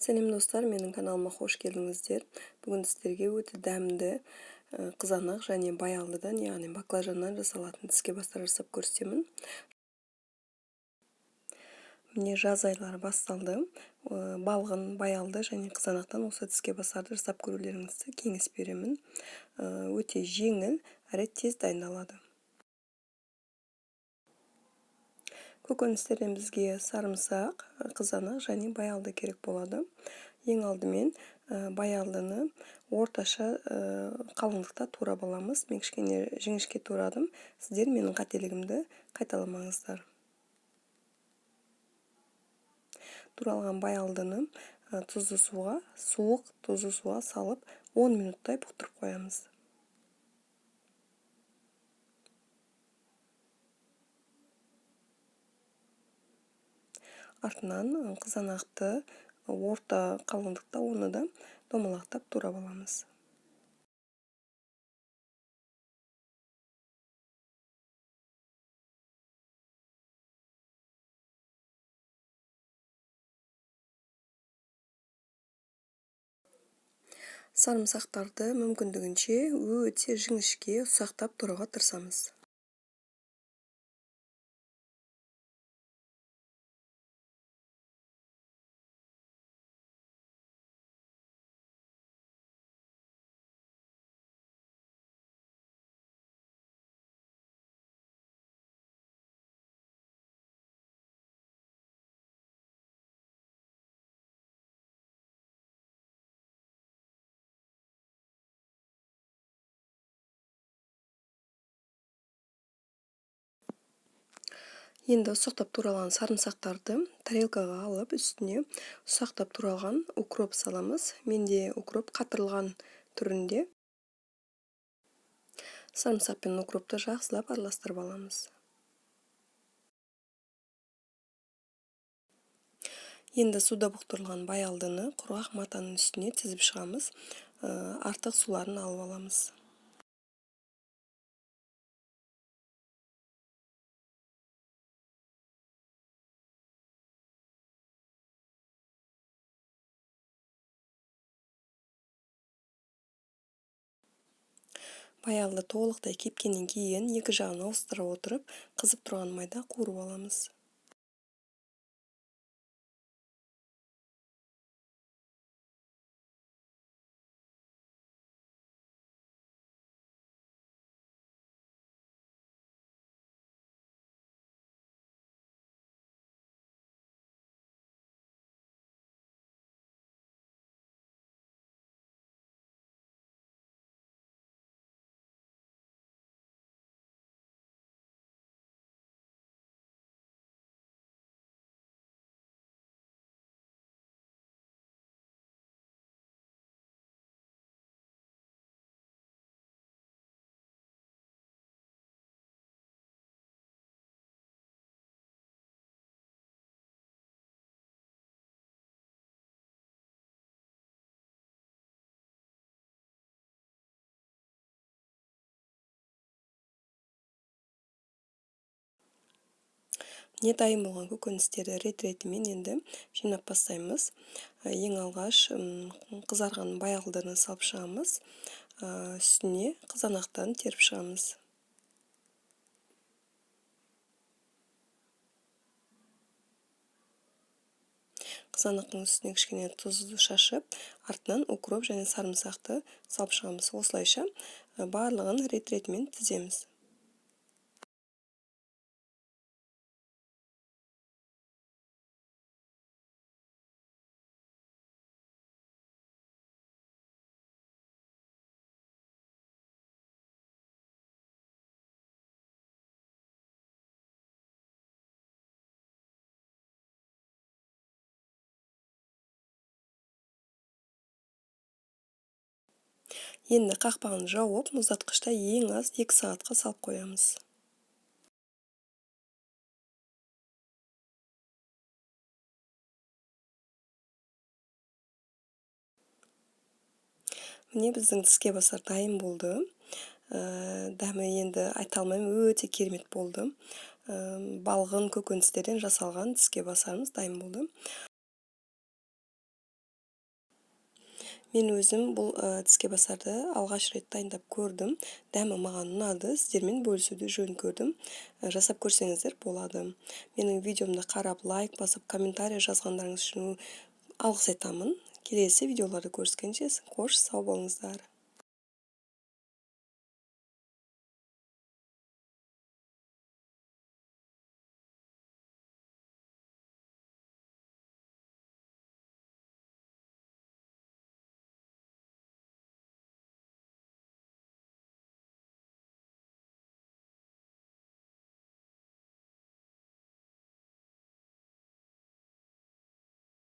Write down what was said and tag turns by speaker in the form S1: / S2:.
S1: Сәлем достар, менің каналыма қош келдіңіздер. Бүгін сіздерге өте дәмді қызанақ және баялдыдан, яғни баклажаннан жасалатын тіске бастар жасап көрсетемін. Міне жаз айлары басталды. Балғын, баялды және қызанақтан осы тіске бастарды жасап көрулеріңізді кеңес беремін. Өте жеңіл, әрі тез дайындалады. Көкөністерден бізге сарымсақ, қызанақ және баялды керек болады. Ең алдымен баялдыны орташа қалыңдықта турап аламыз. Мен кішкене жіңішке турадым. Сіздер менің қателігімді қайталамаңыздар. Туралған баялдыны суық тұзды суға салып 10 минуттай бұқтырып қоямыз. Артынан қызанақты орта қалыңдықта оны да домалақтап турап аламыз. Сарымсақтарды мүмкіндігінше өте жіңішке ұсақтап тұруға тырысамыз. Енді ұсақтап туралған сарымсақтарды тарелкаға алып, үстіне ұсақтап туралған укроп саламыз. Менде укроп қатырылған түрінде. Сарымсақ пен укропты жақсылап араластырып аламыз. Енді суда бұқтырылған баялдыны құрғақ матаның үстіне тізіп шығамыз. Артық суларын алып аламыз. Баялды толықтай кепкеннен кейін екі жағын ауыстыра отырып, қызып тұрған майда қуырып аламыз. Не дайын болған көкөністерді рет-ретімен енді жинап бастаймыз. Ең алғаш қызарған баялдыны салып шығамыз. Үстіне қызанақтан теріп шығамыз. Қызанақтың үстіне кішкене тұзды шашып, артынан укроп және сарымсақты салып шығамыз. Осылайша барлығын рет-ретімен тіземіз. Енді қақпағын жауып, мұздатқышта ең аз 2 сағатқа салып қоямыз. Міне біздің тіске басар дайын болды. Дәмі енді айта алмаймын, өте керемет болды. Балғын көкөністерден жасалған тіске басарымыз дайын болды. Мен өзім бұл тіске басарды алғаш рет дайындап көрдім. Дәмі маған ұнады. Сіздермен бөлісуді жөн көрдім. Жасап көрсеңіздер болады. Менің видеомды қарап, лайк басып, комментарий жазғандарыңыз үшін алғыс айтамын. Келесі видеоларды көріскенше қош сау болыңыздар.